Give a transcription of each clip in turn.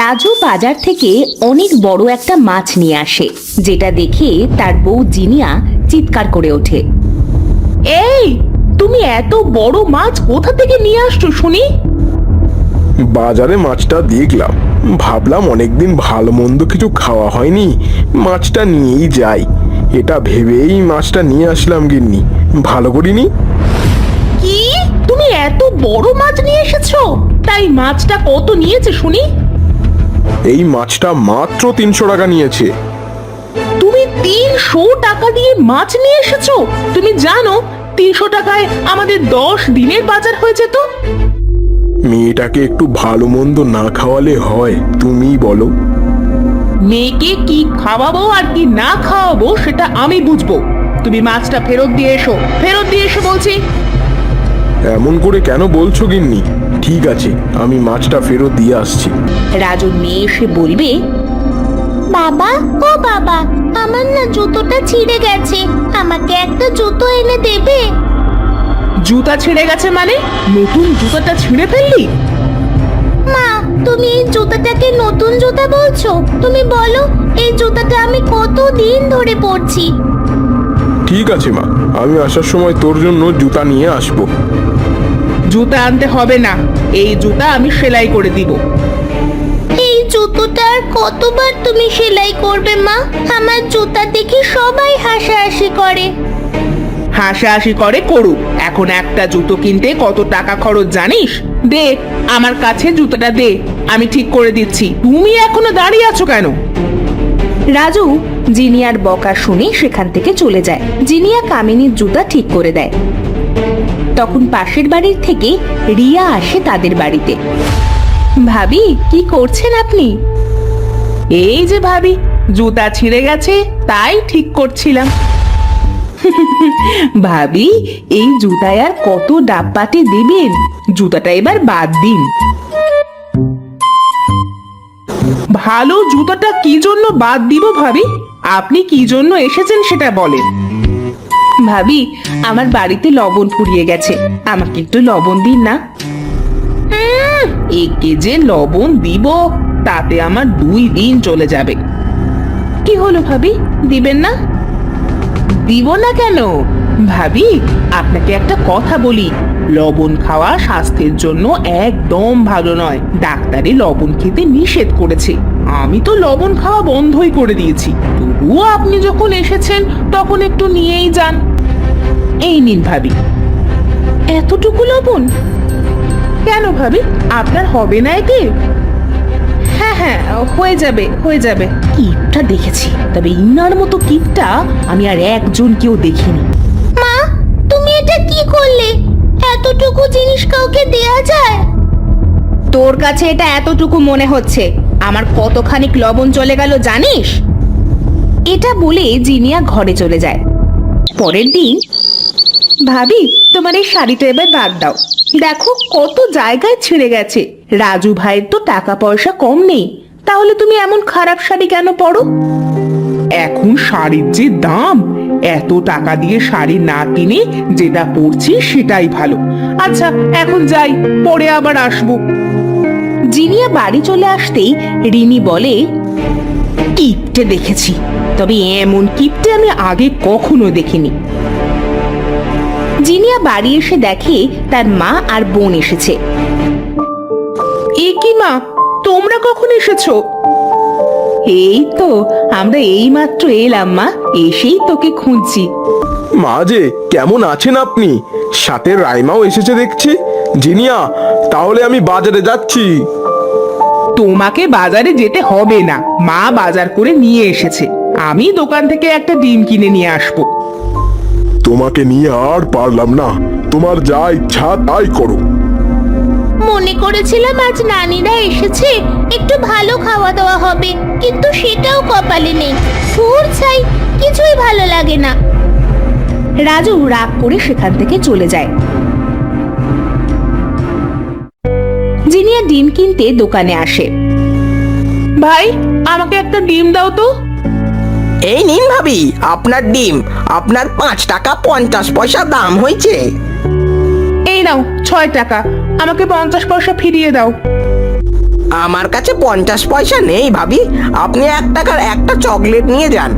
রাজু বাজার থেকে অনেক বড় একটা মাছ নিয়ে আসে, যেটা দেখে তার বউ জিনিয়া চিৎকার করে ওঠে। এই, তুমি এত বড় মাছ কোথা থেকে নিয়ে আসছো শুনি? বাজারে মাছটা দেখলাম, ভাবলাম অনেকদিন ভালো মন্দ কিছু খাওয়া হয়নি, মাছটা নিয়েই যাই। এটা ভেবেই মাছটা নিয়ে আসলাম গিন্নি, ভালো করিনি। কি, তুমি এত বড় মাছ নিয়ে এসেছো? তাই মাছটা কত নিয়েছে শুনি? এই মাছটা মাত্র 300 টাকা নিয়েছে। তুমি 300 টাকা দিয়ে মাছ নিয়ে এসেছো? তুমি জানো 300 টাকায় আমাদের 10 দিনের বাজার হয়ে যেত। মেয়েটাকে একটু ভালো মন্দ না খাওয়ালে হয়? তুমিই বলো। মেয়েকে কি খাওয়াবো আর কি না খাওয়াবো সেটা আমি বুঝবো। তুমি মাছটা ফেরত দিয়ে এসো, ফেরত দিয়ে এসো বলছি। এমন করে কেন বলছো গিন্নি? ঠিক আছে, আমি মাছটা ফেরত দিয়ে আসছি। রাজুর মেয়ে এসে বলবে, বাবা, ও বাবা, আমার না জুতোটা ছিঁড়ে গেছে, আমাকে একটা জুতো এনে দেবে? জুতা ছিঁড়ে গেছে মানে? নতুন জুতাটা ছিঁড়ে ফেললি? মা, তুমি এই জুতাটাকে নতুন জুতা বলছো? তুমি বলো, এই জুতাটা আমি কতদিন ধরে পরছি। ঠিক আছে মা, আমি আসার সময় তোর জন্য জুতা নিয়ে আসবো। জুতা আনতে হবে না, এই জুতা আমি সেলাই করে দিব। এই জুতোটা আর কতবার তুমি সেলাই করবে মা? আমার জুতা দেখে সবাই হাসাহাসি করে। হাসাহাসি করে করুক, এখন একটা জুতো কিনতে কত টাকা খরচ জানিস? দে আমার কাছে জুতোটা দে, আমি ঠিক করে দিচ্ছি। তুমি এখনো দাঁড়িয়ে আছো কেন? রাজু জিনিয়ার বকা শুনে সেখান থেকে চলে যায়। জিনিয়া কামিনীর জুতা ঠিক করে দেয়। তখন পাশের বাড়ির থেকে রিয়া আসে তাদের বাড়িতে। ভাবি, কি করছেন আপনি? এই যে ভাবি, জুতা ছিঁড়ে গেছে তাই ঠিক করছিলাম। ভাবি, এই জুতায় আর কত ডাবপাটি দিবেন? জুতাটা এবার বাদ দিন। ভালো জুতাটা কি জন্য বাদ দিব ভাবি? আপনি কি জন্য এসেছেন সেটা বলেন। ভাবি, আমার বাড়িতে লবণ ফুরিয়ে গেছে, আমাকে একটু লবণ দিন না। একে যে লবণ দিব তাতে আমার 2 দিন চলে যাবে। কি হলো ভাবি, দিবেন না? দিব না কেন ভাবি? আপনাকে একটা কথা বলি, লবণ খাওয়া স্বাস্থ্যের জন্য একদম ভালো নয়। ডাক্তারে লবণ খেতে নিষেধ করেছে। আমি তো লবণ খাওয়া বন্ধই করে দিয়েছি, তবুও আপনি যখন এসেছেন তখন একটু নিয়েই যান। এই নিন ভাবি। এতটুকু লবণ? কেন ভাবি, আপনার হবে না এতে? হ্যাঁ হ্যাঁ, হয়ে যাবে হয়ে যাবে। কিপটা দেখেছি, তবে ইনার মতো কিপটা আমি আর একজন কেউ দেখিনি। মা, তুমি এটা কি করলে? এতটুকু জিনিস কাউকে দেয়া যায়? তোর কাছে এটা এতটুকু মনে হচ্ছে, আমার কতখানিক লবণ চলে গেল জানিস? এটা বলে জিনিয়া ঘরে চলে যায়। পরের দিন, ভাবি তোমার এই শাড়িটা এবার বাদ দাও, দেখো কত জায়গায় ছিঁড়ে গেছে। রাজু ভাইয়ের তো টাকা পয়সা কম নেই, তাহলে তুমি এমন খারাপ শাড়ি কেন পরো? এখন শাড়ির যে দাম, এত টাকা দিয়ে শাড়ি না কিনে যেটা পরছি সেটাই ভালো। আচ্ছা এখন যাই, পরে আবার আসবো। জিনিয়া বাড়ি চলে আসতেই রিনি বলে, কিপটে দেখেছি, তবে এমন কিপটে আমি আগে কখনো দেখিনি। জিনিয়া বাড়ি এসে দেখে তার মা আর বোন এসেছে। এ কি মা, তোমরা কখন এসেছো? এই তো আমরা এইমাত্র এলাম মা, এসেই তোকে খুঁজছি। মা যে, কেমন আছেন আপনি? সাথে রাইমাও এসেছে দেখছি। জিনিয়া, তাহলে আমি বাজারে যাচ্ছি। তোমাকে বাজারে যেতে হবে না, মা বাজার করে নিয়ে এসেছে। আমি দোকান থেকে একটা ডিম কিনে নিয়ে আসবো। তোমাকে নিয়ে আর পারলাম না, তোমার যা ইচ্ছা তাই করো। মনে করেছিলাম আজ নানিরা এসেছে, একটু ভালো খাওয়া দাওয়া হবে, কিন্তু সেটাও কপালে নেই। ধুর ছাই, কিছুই ভালো লাগে না। রাজু রাগ করে সেখান থেকে চলে যায়। জিনিয়া ডিম কিনতে দোকানে আসে। ভাই, আমাকে একটা ডিম দাও তো। এই নিন ভাবি, আপনার ডিম। আপনার 5 টাকা 50 পয়সা দাম হয়েছে। এই নাও 6 টাকা, আমাকে 50 পয়সা ফিরিয়ে দাও। আমার কাছে 50 পয়সা নেই ভাবি, আপনি 1 টাকার একটা চকলেট নিয়ে যান।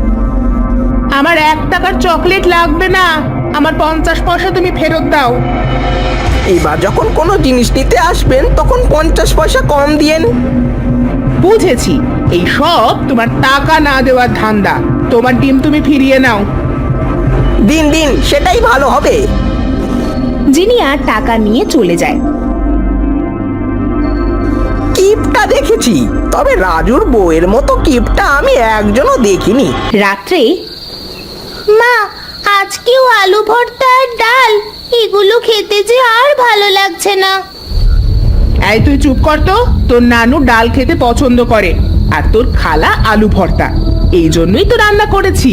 আমার 1 টাকার চকলেট লাগবে না, আমার 50 পয়সা তুমি ফেরত দাও। এবার যখন কোনো জিনিস নিতে আসবেন তখন 50 পয়সা কম দিয়েন। বুঝেছি, এই সব তোমার টাকা না দেওয়ার ধান্দা। তোমার ডিম তুমি ফিরিয়ে নাও। দিন দিন, সেটাই ভালো হবে। জিনিয়া টাকা নিয়ে চলে যায়। কিপটা দেখেছি, তবে রাজুর বউয়ের মতো কিপটা আমি একজনও দেখিনি। রাত্রে মা, আজকেও আলু ভর্তা আর ডাল, এগুলো খেতে যে আর ভালো লাগছে না। এই তুই চুপ কর তো, তোর নানু ডাল খেতে পছন্দ করে আর তোর খালা আলু ভর্তা, এই জন্যই তো রান্না করেছি।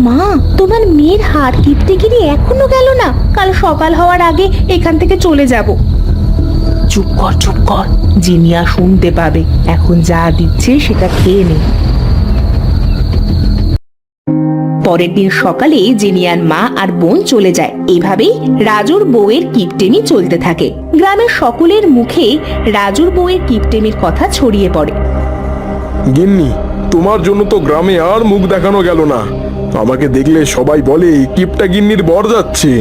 মা, তোমার মেয়ের হাড় কিপটেগিরি এখনো গেল না? কাল সকাল হওয়ার আগে এখান থেকে চলে যাব। চুপ কর চুপ কর, জিনিয়া শুনতে পাবে। এখন যা দিচ্ছে সেটা খেয়ে নে। পরের দিন সকালে জিনিয়ার মা আর বোন চলে যায়। এভাবেই রাজুর বউয়ের কিপটেমি চলতে থাকে। গ্রামের সকলের মুখে রাজুর বউয়ের কিপটেমির কথা ছড়িয়ে পড়ে। গিন্নি, তোমার জন্য তো গ্রামে আর মুখ দেখানো গেল না। আমাকে দেখলে সবাই বলে কিপটা গিন্নির বর যাচ্ছে।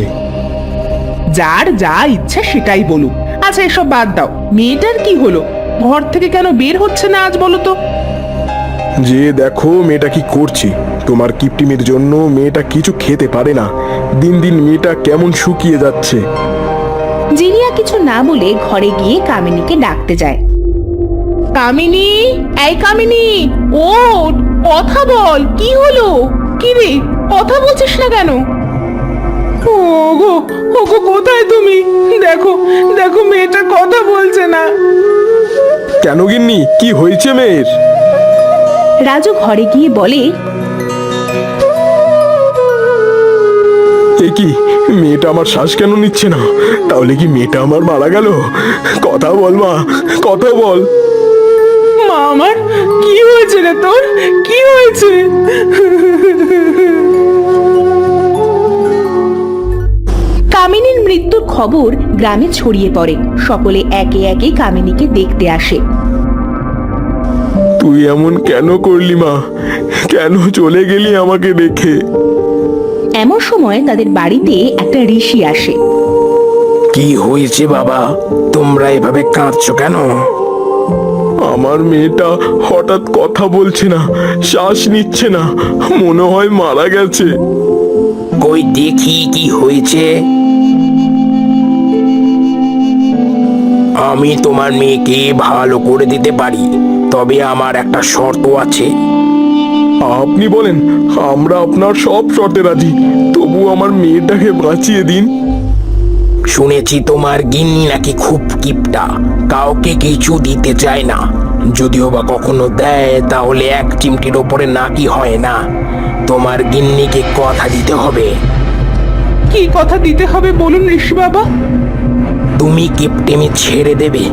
যার যা ইচ্ছা সেটাই বলুক। আচ্ছা, এসব বাদ দাও, মেয়েটার কি হলো? ঘর থেকে কেন বের হচ্ছে না আজ, বলো তো? যে দেখো মেয়েটা কি করছে। তোমার কিপটিমির জন্য মেয়েটা কিছু খেতে পারে না। দিন দিন মেয়েটা কেমন শুকিয়ে যাচ্ছে। জিনিয়া কিছু না বলে ঘরে গিয়ে কামিনীকে ডাকতে যায়। কামিনী, এই কামিনী, ও কথা বল, কি হলো? কি রে, কথা বলছিস না কেন? ওগো ওগো, কোথায় তুমি? দেখো দেখো, মেয়েটা কথা বলছে না। কেন গিন্নি, কি হয়েছে মেয়ের? রাজু ঘরে গিয়ে বলে, এ কি, মেয়েটা আমার শ্বাস কেন নিচ্ছে না? তাহলে কি মেয়েটা আমার মারা গেল? কথা বল মা, কথা বল। মা আমার, কি হয়েছে রে তোর? কি হয়েছে? কামিনীর মৃত্যুর খবর গ্রামে ছড়িয়ে পড়ে। সকলে একে একে কামিনীকে দেখতে আসে। তুই এমন কেন করলি মা? কেন চলে গেলি আমাকে রেখে? এমন সময় তাদের বাড়িতে একটা ঋষি আসে। কি হয়েছে বাবা, তোমরা এভাবে কাঁদছো কেন? আমার মেয়েটা হঠাৎ কথা বলছে না, শ্বাস নিচ্ছে না, মনে হয় মারা গেছে। কই দেখি কি হয়েছে। আমি তোমার মেয়েকে ভালো করে দিতে পারি, তবে আমার একটা শর্ত আছে। আপনি বলেন, আমরা আপনার সব শর্তে রাজি, তবু আমার মেয়েটাকে বাঁচিয়ে দিন। শুনেছি তোমার গিন্নি নাকি খুব কিপটা, কাউকে কিছু দিতে চায় না। যদিও বা কখনো দেয় তাহলে 1 চিমটির ওপরে নাকি হয় না। তোমার গিন্নিকে কথা দিতে হবে। কি কথা দিতে হবে বলুন ঋষি বাবা? তুমি কিপটেমি ছেড়ে দেবে।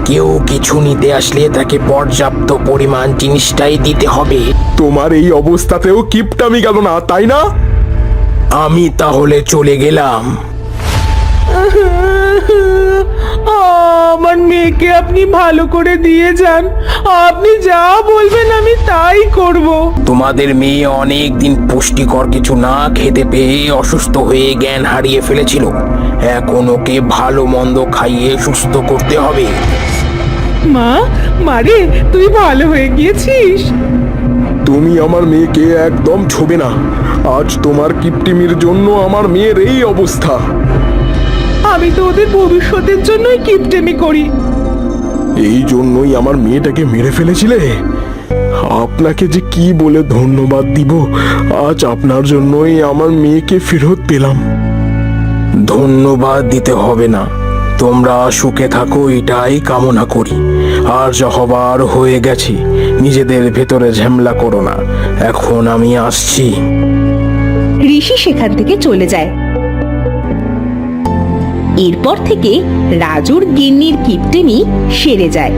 কেউ কিছু নিতে আসলে তাকে পর্যাপ্ত পরিমাণ জিনিসটাই দিতে হবে। তোমার এই অবস্থাতেও কিপটামি গেল না, তাই না? আমি তাহলে চলে গেলাম। আমার মেয়েকে আপনি ভালো করে দিয়ে যান। আপনি যা বলবেন আমি তাই করব। তোমাদের মেয়ে অনেক দিন পুষ্টিকর কিছু না খেতে পেয়ে অসুস্থ হয়ে জ্ঞান হারিয়ে ফেলেছিল। এখন ওকে ভালো মন্দ খাইয়ে সুস্থ করতে হবে। মা, মারে, তুই ভালো হয়ে গিয়েছিস। তুমি আমার মেয়েকে একদম ছোবে না। আজ তোমার কিপটিমির জন্য আমার মেয়ের এই অবস্থা। আমি তো ওদের ভবিষ্যতের জন্যই কিপটেমি করি। এই জন্যই আমার মেয়েটাকে মেরে ফেলেছিলে? আপনাকে যে কি বলে ধন্যবাদ দিব। আজ আপনার জন্যই আমার মেয়েকে ফেরত পেলাম। ধন্যবাদ দিতে হবে না, তোমরা সুখে থাকো এটাই কামনা করি। আর যা হবার হয়ে গেছে, নিজেদের ভেতরে ঝামেলা করো না। এখন আমি আসছি। ঋষি সেখান থেকে চলে যায়। এরপর থেকে রাজুর গিন্নির কিপটেমি সেরে যায়।